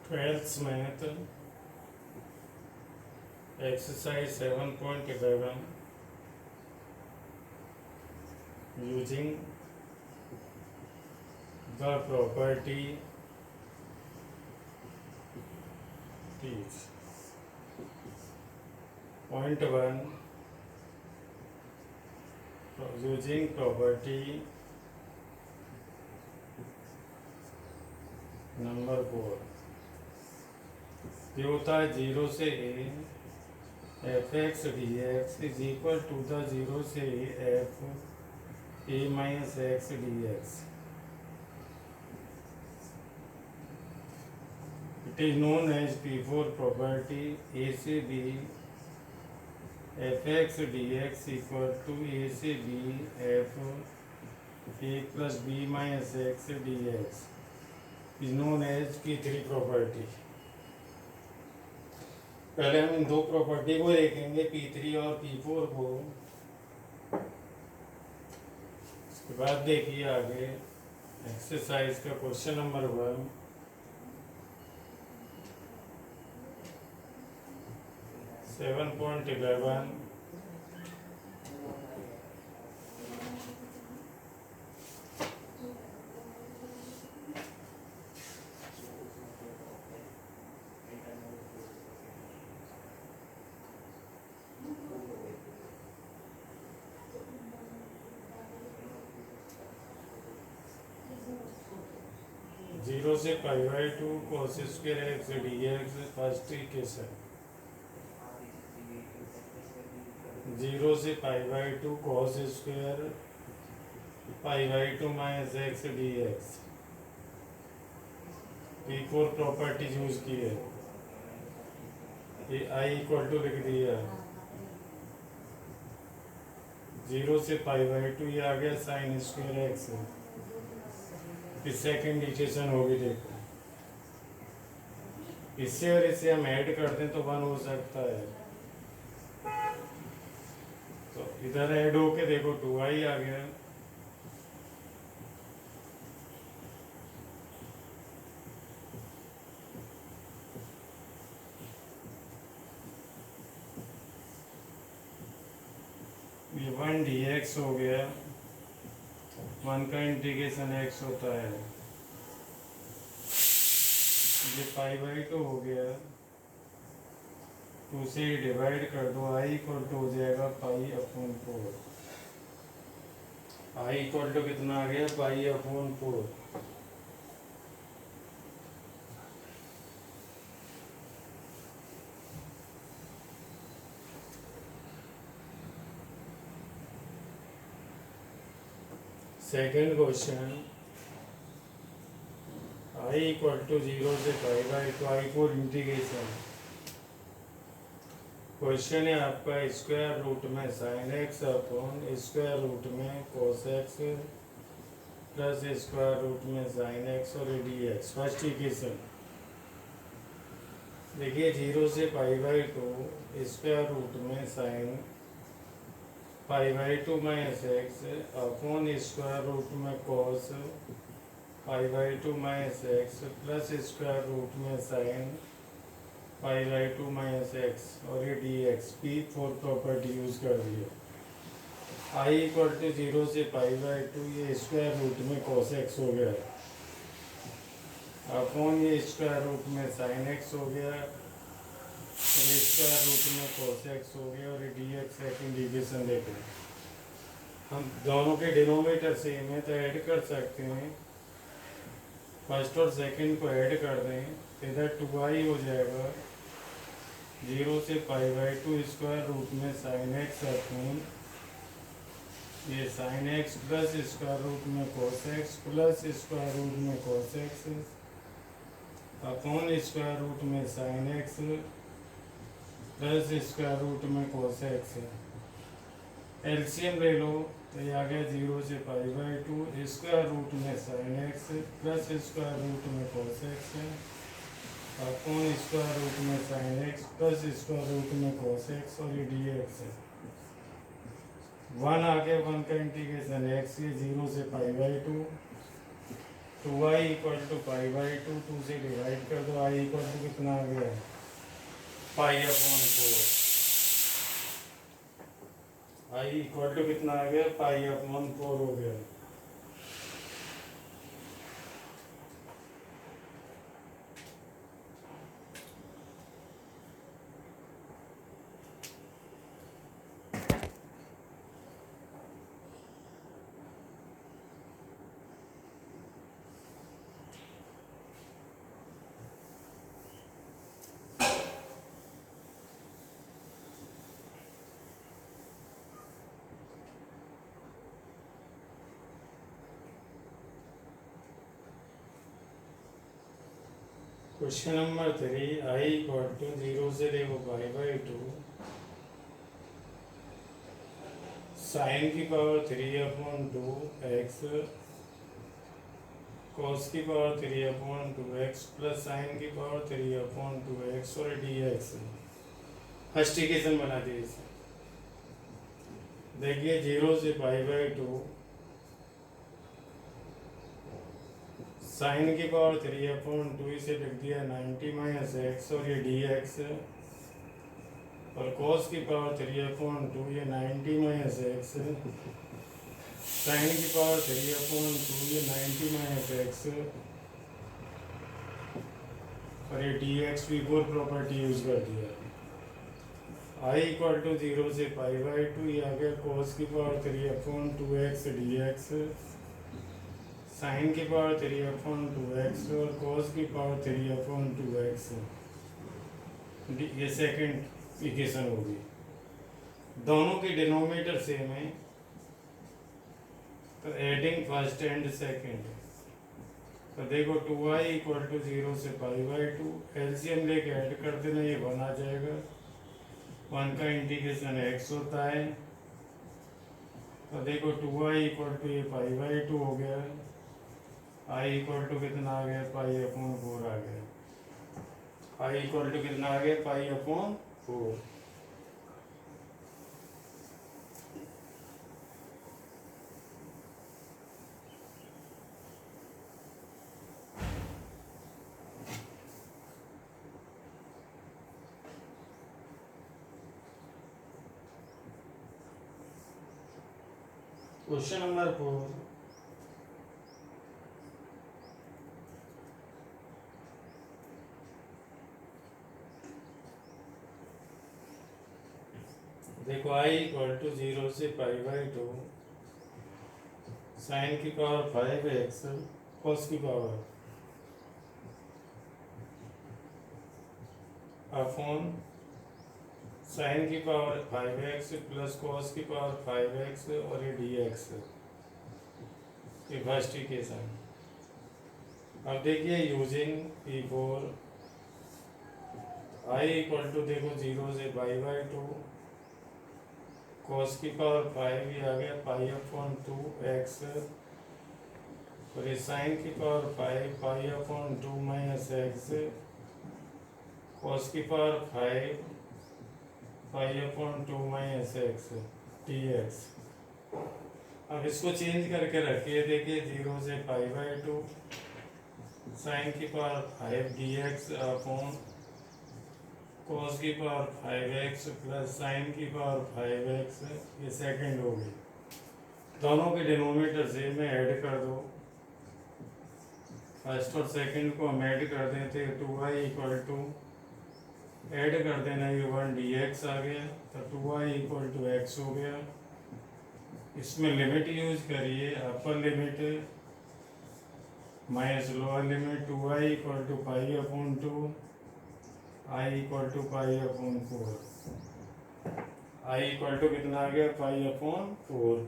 Twelfth math exercise 7.11 using the property point one using property number 4 ये होता है 0 से a f x d x is equal to the 0 से f a minus x d x. It is known as P4 property. A से b f x d x equal to a से b f a plus b minus x d x is known as P3 property. पहले हम इन दो property को देखेंगे, P3 और P4 को. उसके बाद देखिए आगे एक्सरसाइज का क्वेश्चन नंबर 1. सेवन पॉइंट 11 0 से π/2 cos square x d x first equation. 0 से π/2 cos square π/2 minus x d x. P4 property use की है. ये आई इक्वल टू लिख दिया. 0 से π/2 ये आ गया साइन स्क्वायर एक्स. फिर सेकेंड इक्वेशन होगी, देखो इससे और इससे हम ऐड करते हैं तो 1 हो सकता है. तो इधर ऐड होके देखो 2i आ गया. ये 1 dx हो गया. 1 का इंटीग्रेशन x होता है. ये π/2 हो गया. 2 से डिवाइड कर दो. i इक्वल टू हो जाएगा π/4. i इक्वल टू कितना आ गया? π/4. Second question. i equal to 0 से π/2 i4 इंटीग्रेशन. क्वेश्चन है आपका स्क्वायर रूट में sine x upon square root में cos x plus square root में साइन एक्स और डी एक्स. फर्स्ट इक्वेशन देखिए 0 से π/2 स्क्वायर रूट में sine π/2 minus x upon square root में cos π/2 minus x plus square root में sine π/2 minus x और ये d x. P4 property use कर दिया. i इक्वल टू 0 से π/2 ये स्क्वायर रूट में कॉस एक्स हो गया अपॉन ये स्क्वायर रूट में साइन एक्स हो गया और स्क्वायर रूट में cos x हो गया और डी एक्स सेकेंड इक्वेशन देखो. हम दोनों के डिनोमिनेटर सेम है तो ऐड कर सकते हैं. फर्स्ट और सेकंड को ऐड कर दें. इधर 2i हो जाएगा. 0 से π/2 स्क्वायर रूट में साइन एक्स अपॉन ये sine x plus square root में cos x plus square root में cos x upon square root में sine x plus square root में cos x. एलसीएम ले लो तो ये आ गया 0 से π/2 स्क्वायर रूट में sine x plus square root में cos x upon square root में sine x plus square root में cos x और ये डी एक्स. 1 आ गया. 1 का इंटीग्रेशन x ये 0 से π/2 2i equal to pi by two से डिवाइड कर दो, i इक्वल टू कितना आ गया, pi upon 4। i equal to कितना आ गया, पाई अपॉन 4 हो गया। Question number 3, i equal to 0 से देखो पाई बाई 2 साइन की पावर 3 अपॉन 2 एक्स कॉस की power 3 upon 2 x plus sine की पावर 3 अपॉन 2 एक्स और डी एक्स। फर्स्ट इक्वेशन बना दी इसे। देखिए 0 से पाई बाई 2 साइन की पावर 3 अपॉन 2 इसे लिख दिया 90 माइनस एक्स और ये डी एक्स, और कॉस की पावर 3 अपॉन 2 ये 90 माइनस एक्स, साइन की पावर 3 अपॉन 2 ये 90 माइनस एक्स, और ये d x before property use कर दिया। आई इक्वल टू 0 से पाई बाई 2 ये आ गया कॉस की power 3 upon 2 x d x, sine की पावर 3 अपॉन 2 एक्स और कॉस की पावर 3 अपॉन 2 एक्स। ये सेकंड इक्वेशन होगी। दोनों की डिनोमिनेटर सेम है, तो एडिंग फर्स्ट एंड सेकंड, तो देखो 2i इक्वल टू 0 से पाई बाई 2 एलसीएम लेके ऐड कर देना, ये 1 आ जाएगा। 1 का इंटीग्रेशन x होता है, तो देखो 2i इक्वल टू ये पाई बाई 2 हो गया, i इक्वल टू कितना आ गया, पाई अपॉन 4 आ गया। i इक्वल टू कितना आ गया, पाई अपॉन 4। क्वेश्चन नंबर 4, देखो i इक्वल टू 0 से पाई बाई 2 साइन की पावर 5x कॉस की पावर अपॉन साइन की पावर 5x प्लस कॉस की पावर 5x और ये dx, ये फर्स्ट इक्वेशन। अब देखिए using P4 i equal to देखो 0 से पाई बाई 2 कॉस की पावर 5 ये आ गया पाई अपॉन 2x, और ये साइन की power 5 pi upon 2 minus x, cos की power 5 pi upon 2 minus x dx। अब इसको चेंज करके रखिए, देखिए 0 से पाई बाई 2 साइन की पावर 5 dx अपॉन कॉस की पावर 5x प्लस साइन की पावर 5x, ये सेकंड हो गई। दोनों के डिनोमिनेटर से में ऐड कर दो, फर्स्ट और सेकंड को हम ऐड कर देते हैं, 2i इक्वल टू ऐड कर देना, ये 1 dx आ गया, तो 2i इक्वल टू x हो गया। इसमें लिमिट यूज करिए, upper limit minus lower limit, 2i equal to pi upon 2 i equal to pi upon 4, i equal to कितना आ गया, पाई अपॉन 4।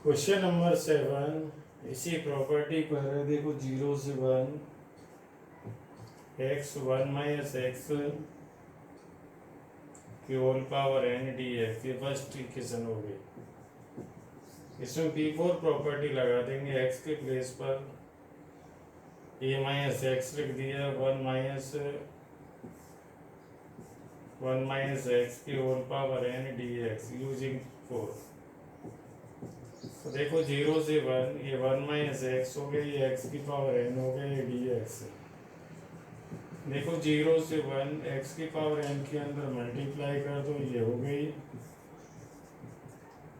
क्वेश्चन नंबर 7, इसी प्रॉपर्टी पर है, देखो 0 से 1 x 1 माइनस एक्स की whole power n d x, ये फर्स्ट इक्वेशन हो गई। इसमें पी फोर प्रॉपर्टी लगा देंगे, एक्स के प्लेस पर ए माइनस एक्स लिख दिया, वन माइनस एक्स की whole power n d x using four. तो देखो 0 से 1, ये 1 माइनस एक्स हो गई, ये एक्स की पावर एन हो गई, ये डी एक्स। देखो 0 से 1 एक्स की पावर एन के अंदर मल्टीप्लाई कर दो, ये हो गई।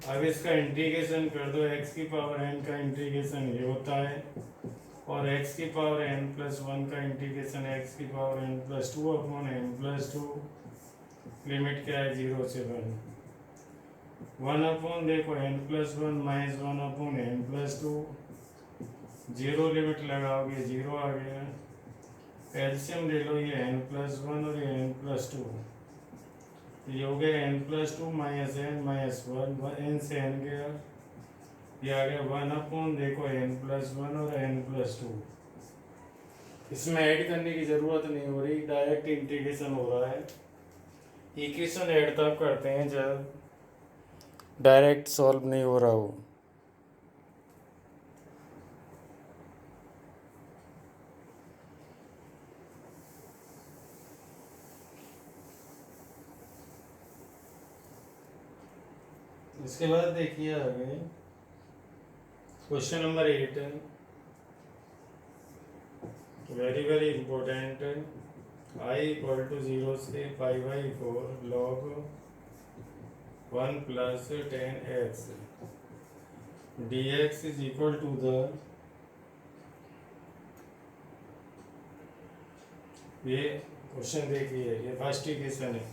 अब इसका इंटीग्रेशन कर दो, एक्स की पावर एन का इंटीग्रेशन ये होता है, और एक्स की पावर एन प्लस 1 का इंटीग्रेशन एक्स की power n plus 2 upon n plus 2। Limit क्या है 0 से 1, 1 अपॉन देखो n plus 1 minus 1 upon n plus 2। 0 limit लगाओगे 0 आ गया। एलसीएम ले लो, ये एन प्लस 1 और ये एन प्लस 2, ये हो गया n plus 2 minus n minus 1, n से एन गया, ये आ गया 1 अपॉन देखो एन प्लस 1 और एन प्लस 2। इसमें ऐड करने की जरूरत नहीं हो रही, डायरेक्ट इंटीग्रेशन हो रहा है। इक्वेशन ऐड तब करते हैं जब डायरेक्ट सॉल्व नहीं हो रहा हो। इसके बाद देखिए आगे question number 8, very very important. I equal to 0 से pi by 4 log 1 plus 10x dx is equal to the, ये क्वेश्चन देखिए, ये फर्स्ट इक्वेशन है।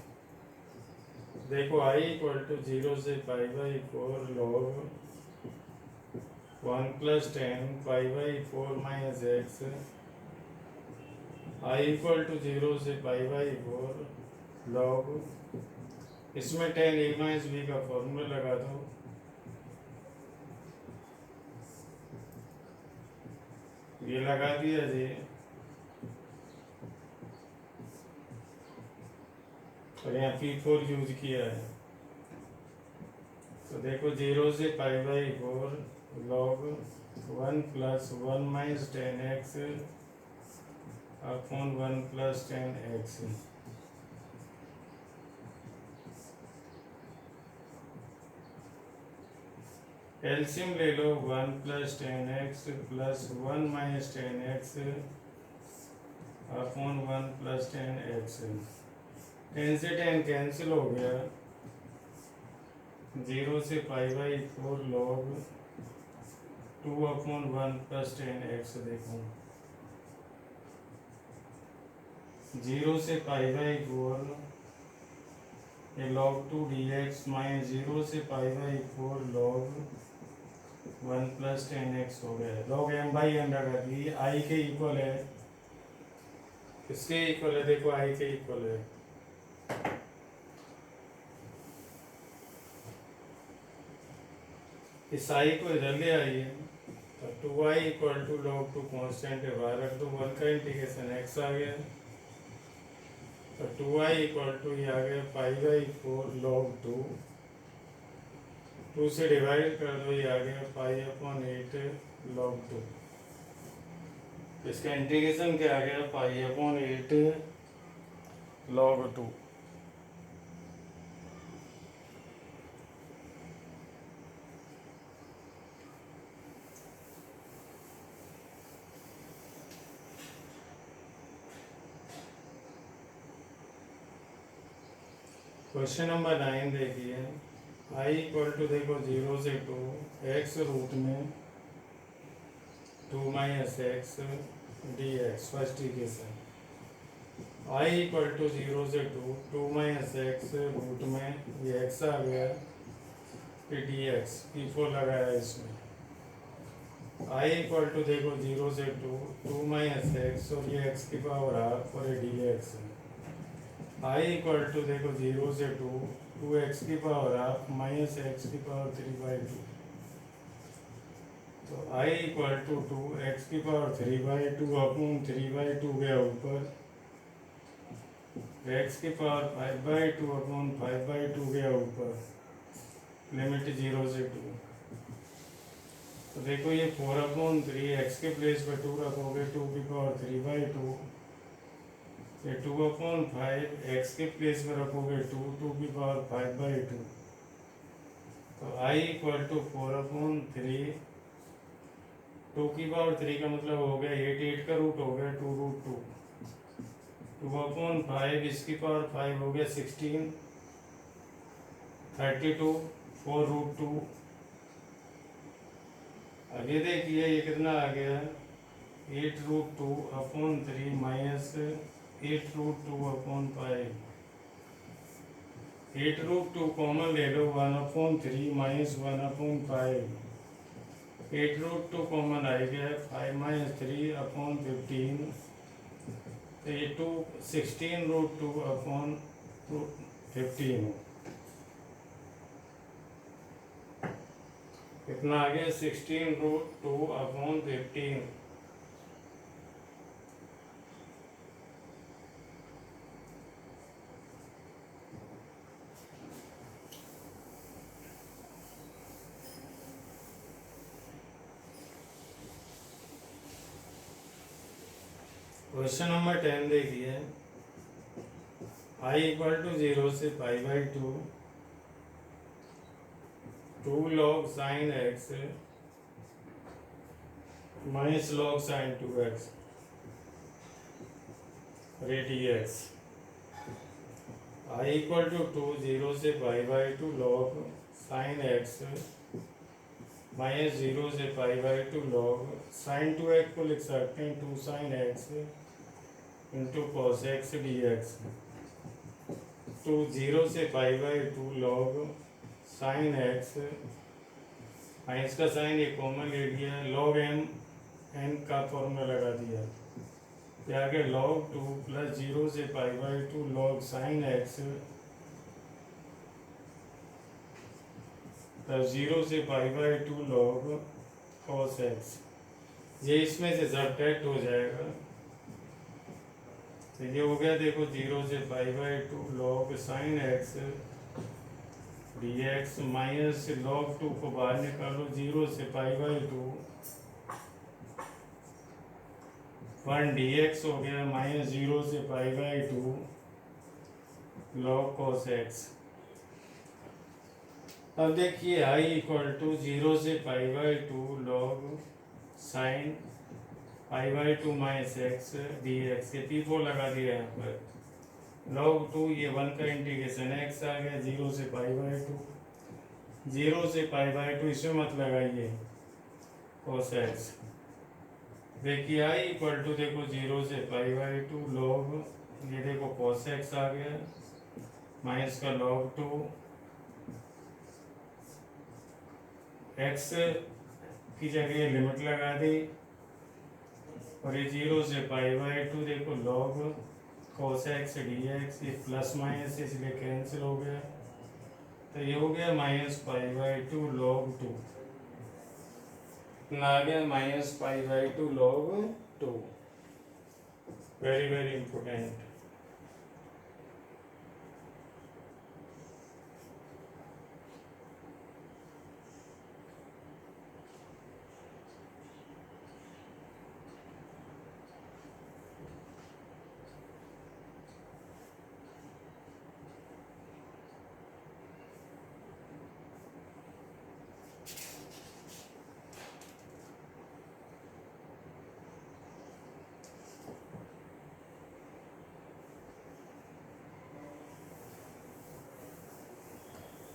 देखो I इक्वल टू 0 से pi by 4 log 1 plus 10 pi by 4 minus x, I equal to 0 से pi by 4 log, इसमें 10 a minus b का formula लगा दो। ये लगा दिया जी, और यहाँ P4 यूज किया है। तो देखो 0 से pi by 4 log 1 plus 1 minus 10x upon 1 plus 10x। LCM ले लो, 1 plus 10x plus 1 minus 10x upon 1 plus 10x। 10 से 10 कैंसिल हो गया, 0 से pi by 4 log 2 upon 1 plus 10x। देखो 0 से पाई बाई 4 ये लॉग 2 dx माइनस 0 से pi by 4 log 1 plus 10x हो गया। लॉग m बाई अंडर रखी, आई के इक्वल है, किसके इक्वल है, देखो आई के इक्वल है। इस आई को इधर ले आइए, तो 2i equal to log 2 constant है, बाहर रख दो, 1 का इंटीग्रेशन x आ गया, तो 2i इक्वल टू ये आ गया पाई बाई 4 लॉग 2, 2 से डिवाइड कर दो, ये आ गया पाई अपॉन 8 लॉग 2। इसका इंटीग्रेशन क्या आ गया, pi upon 8 log 2। Question number 9 देखिए, I इक्वल टू देखो 0 से 2 x रूट में 2 minus x d x, first equation. I equal to 0 से 2 माइनस एक्स रूट में ये x आ गया, फिर डी एक्स P4 लगाया इसमें। I इक्वल टू देखो 0 से 2 माइनस एक्स और ये x की पावर हाफ और ये d x. I equal to देखो 0 से 2x की पावर हाफ माइनस एक्स की पावर 3/2। तो I इक्वल टू 2x की पावर 3/2 अपॉन 3/2 गया ऊपर, एक्स की पावर 5/2 अपॉन 5/2 गया ऊपर, लिमिट 0 से 2। तो देखो ये 4/3, एक्स के प्लेस पर 2 रखोगे, 2 की पावर 3/2, ये 2/5, एक्स के प्लेस पर रखोगे 2, 2 की पावर 5/2। तो आई इक्वल टू 4/3, 2 की पावर 3 का मतलब हो गया 8, 8 का रूट हो गया 2√2, 2/5, इसकी पावर 5 हो गया 16, 32, 4√2। आगे देखिए ये कितना आ गया, 8√2/3 माइनस 8√2/5। 8√2 कॉमन ले लो, 1/3 माइनस 1/5, 8√2 कॉमन आ गया, 5 - 3/15, तो ये 16√2/15 कितना आ गया, 16√2/15। क्वेश्चन नंबर 10 देखिए, आई इक्वल टू 0 से π/2, 2 log sin x minus log sin 2x dx। I equal to 2, 0 से π/2 log sin x माइनस 0 से π/2 log sin 2x को लिख सकते हैं 2 sin x into cos x dx। तो 0 से π/2 log sin x, माइनस का साइन ये कॉमन ले लिया, log m n का फॉर्मूला लगा दिया, ये आ गया log 2 प्लस 0 से π/2 log sin x प्लस 0 से π/2 log cos x। ये इसमें से सब्ट्रैक्ट हो जाएगा, तो ये हो गया देखो 0 से π/2 log sin x dx minus log 2 को बाहर निकालो, 0 से π/2 1 dx हो गया, माइनस 0 से π/2 log cos x। अब देखिए i इक्वल टू 0 से π/2 log sin π/2 minus x dx, ये P4 लगा दिया यहाँ पर, log 2 ये 1 का इंटीग्रेशन x आ गया, 0 से π/2, 0 से π/2 इसमें मत लगाइए cos x। देखिए i इक्वल टू देखो 0 से π/2 log, ये देखो cos x आ गया, माइनस का log 2, x की जगह लिमिट लगा दी, और ये 0 से π/2 देखो log cos x dx, ये प्लस माइनस इसलिए कैंसिल हो गया, तो ये हो गया माइनस π/2 log 2, आ गया minus π/2 log 2। Very very important.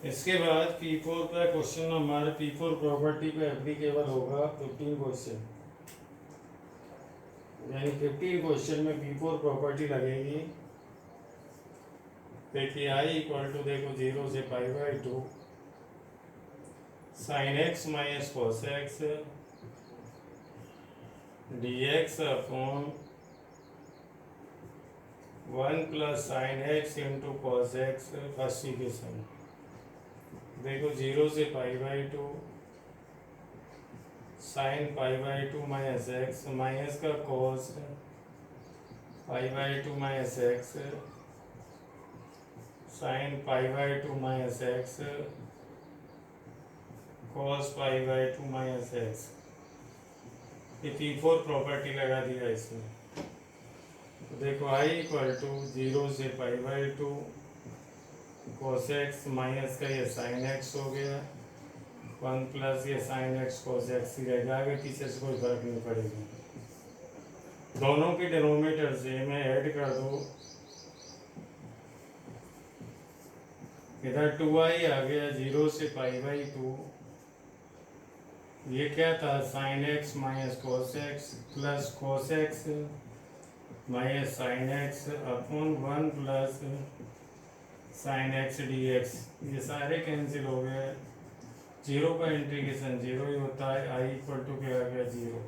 इसके बाद P4 का क्वेश्चन नंबर, P4 प्रॉपर्टी पे एप्लीकेबल होगा 15 क्वेश्चन, यानी 15 क्वेश्चन में P4 प्रॉपर्टी लगेगी। देखिए i इक्वल टू देखो 0 से π/2 sin x minus cos x dx upon 1 plus sin x into cos x first equation. देखो 0 से π/2 sin π/2 माइनस x, माइनस का cos π/2 minus x sine pi by two minus x cos pi by two minus x, ये P4 property लगा दिया इसमें। तो देखो आई equal to 0 से pi by to cos x minus का ये साइन एक्स हो गया, 1 प्लस ये साइन एक्स कोस एक्स ही रहेगा, आगे पीछे से कोई फर्क नहीं पड़ेगा। दोनों के डिनोमिनेटर से मैं ऐड कर दूँ, इधर 2i आ गया 0 से पाई बाई टू, ये क्या था sine x minus cos x plus cos x minus sign x upon 1 plus sine x d x, ये सारे कैंसिल हो गए, 0 का इंटीग्रेशन 0 ही होता है, आई इक्वल टू क्या आ गया 0।